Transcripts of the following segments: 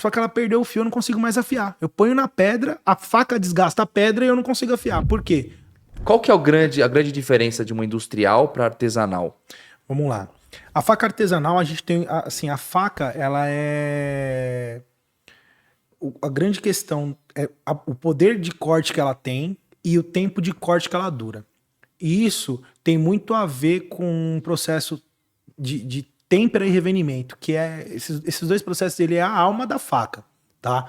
só que ela perdeu o fio, eu não consigo mais afiar. Eu ponho na pedra, a faca desgasta a pedra e eu não consigo afiar. Por quê? Qual que é a grande diferença de uma industrial para artesanal? Vamos lá. A faca artesanal, a gente tem, assim, a faca, ela é... A grande questão é o poder de corte que ela tem e o tempo de corte que ela dura. E isso tem muito a ver com o processo de têmpera e revenimento, que é esses dois processos, ele é a alma da faca, tá?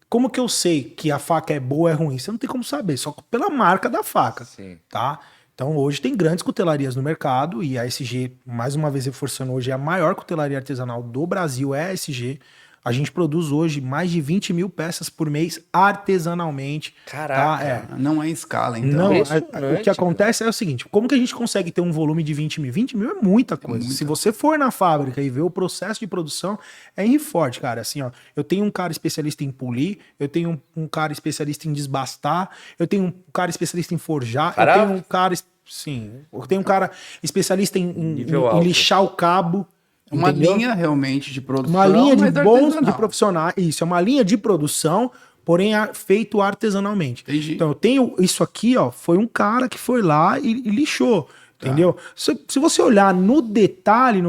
Como que eu sei que a faca é boa ou é ruim? Você não tem como saber, só pela marca da faca, Sim. tá? Então hoje tem grandes cutelarias no mercado e a ASG, mais uma vez reforçando, hoje é a maior cutelaria artesanal do Brasil, é a ASG. A gente produz hoje mais de 20 mil peças por mês artesanalmente. Caraca. Tá? Não é em escala, então. Não, Impressionante, o que acontece é o seguinte, como que a gente consegue ter um volume de 20 mil? 20 mil é muita coisa. muita. Se você for na fábrica e ver o processo de produção, é em forte, cara. Assim, ó, eu tenho um cara especialista em polir, eu tenho um cara especialista em desbastar, eu tenho um cara especialista em forjar, Caraca. eu tenho um cara... Sim, eu tenho um cara especialista em alto. lixar o cabo. Uma entendeu? linha realmente de produção. Uma linha de mas bons de artesanal. profissionais. Isso, é uma linha de produção, porém feito artesanalmente. Entendi. Então, eu tenho isso aqui, ó. Foi um cara que foi lá e lixou. Entendeu? Se você olhar no detalhe,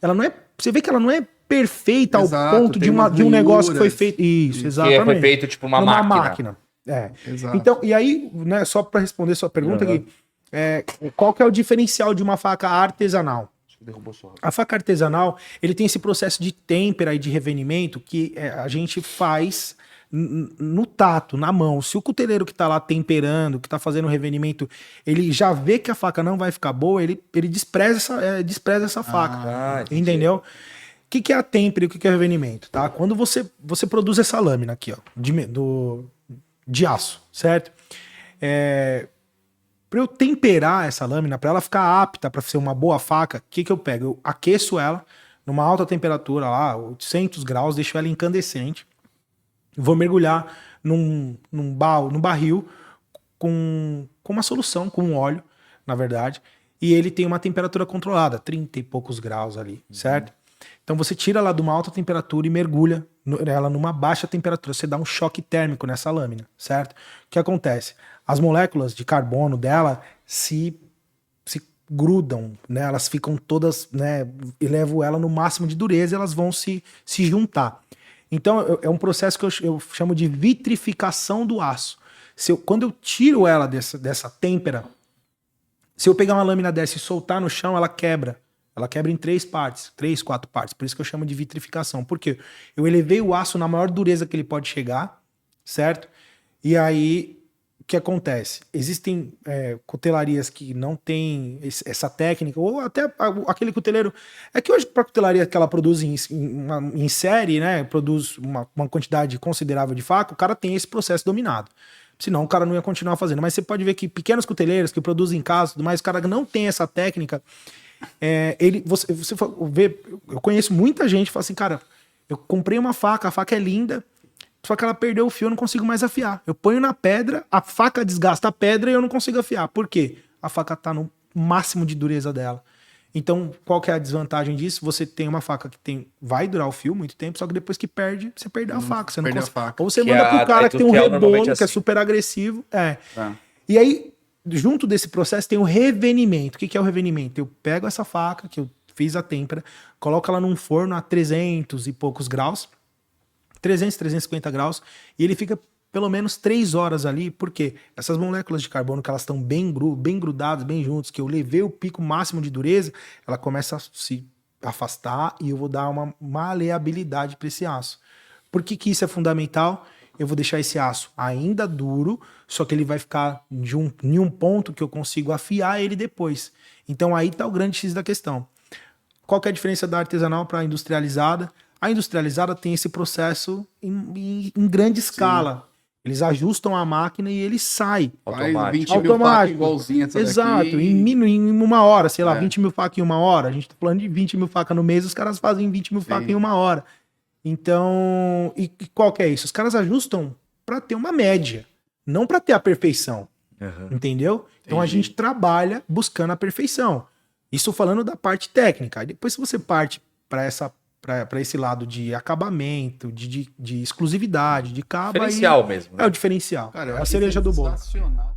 ela não é. Você vê que ela não é perfeita Exato, ao ponto tem umas de um negócio que foi ranhuras. feito. Isso, Que exatamente. foi feito tipo uma Numa máquina. É. Exato. Então, e aí, né, só para responder sua pergunta aqui, qual que é o diferencial de uma faca artesanal? Derrubou sua. A faca artesanal, ele tem esse processo de têmpera e de revenimento que a gente faz no tato, na mão. Se o cuteleiro que tá lá temperando, que tá fazendo o revenimento, ele já vê que a faca não vai ficar boa, ele despreza essa faca. entendi. Entendeu? O que é a têmpera e o que é o revenimento? Tá? Quando você produz essa lâmina aqui, ó, de aço, certo? Para eu temperar essa lâmina, para ela ficar apta para ser uma boa faca, o que eu pego? Eu aqueço ela numa alta temperatura lá, 800 graus, deixo ela incandescente, vou mergulhar num barril com uma solução, com um óleo, na verdade, e ele tem uma temperatura controlada, 30 e poucos graus ali, certo? Então você tira ela de uma alta temperatura e mergulha ela numa baixa temperatura. Você dá um choque térmico nessa lâmina, certo? O que acontece? As moléculas de carbono dela se grudam, né? Elas ficam todas, né? Elevo ela no máximo de dureza e elas vão se juntar. Então é um processo que eu chamo de vitrificação do aço. Quando eu tiro ela dessa têmpera, se eu pegar uma lâmina dessa e soltar no chão, ela quebra. Ela quebra em 3 partes, 3, 4 partes. Por isso que eu chamo de vitrificação. Por quê? Eu elevei o aço na maior dureza que ele pode chegar, certo? E aí, o que acontece? Existem cutelarias que não têm essa técnica, ou até aquele cuteleiro... É que hoje, para a cutelaria que ela produz em série, né? Produz uma quantidade considerável de faca, o cara tem esse processo dominado. Senão o cara não ia continuar fazendo. Mas você pode ver que pequenos cuteleiros que produzem em casa, mas o cara não tem essa técnica... Você vê, eu conheço muita gente que fala assim, cara, eu comprei uma faca, a faca é linda, só que ela perdeu o fio, eu não consigo mais afiar. Eu ponho na pedra, a faca desgasta a pedra e eu não consigo afiar. Por quê? A faca tá no máximo de dureza dela. Então, qual que é a desvantagem disso? Você tem uma faca que vai durar o fio muito tempo, só que depois que perde, você perdeu a faca. Você não consegue. Ou você manda pro cara que tem um rebolo, que é super agressivo. E aí, junto desse processo tem o revenimento. O que é o revenimento? Eu pego essa faca que eu fiz a têmpera, coloco ela num forno a 300 e poucos graus, 300, 350 graus, e ele fica pelo menos 3 horas ali, porque essas moléculas de carbono que elas estão bem grudadas, bem juntas, que eu levei o pico máximo de dureza, ela começa a se afastar e eu vou dar uma maleabilidade para esse aço. Por que isso é fundamental? Eu vou deixar esse aço ainda duro, só que ele vai ficar em um ponto que eu consigo afiar ele depois. Então aí tá o grande X da questão. Qual que é a diferença da artesanal para a industrializada? A industrializada tem esse processo em grande escala. Eles ajustam a máquina e ele sai. Faz 20 mil facas igualzinha essa Exato, daqui. em uma hora, sei lá, 20 mil facas em uma hora. A gente tá falando de 20 mil facas no mês, os caras fazem 20 mil facas em uma hora. Então, e qual que é isso? Os caras ajustam para ter uma média, não para ter a perfeição. Entendeu? Então a gente trabalha buscando a perfeição. Isso falando da parte técnica. Aí depois, se você parte para essa para esse lado de acabamento, de exclusividade, de cabo. Diferencial mesmo. É o diferencial. Cara, eu é a acho cereja do bolo. sensacional.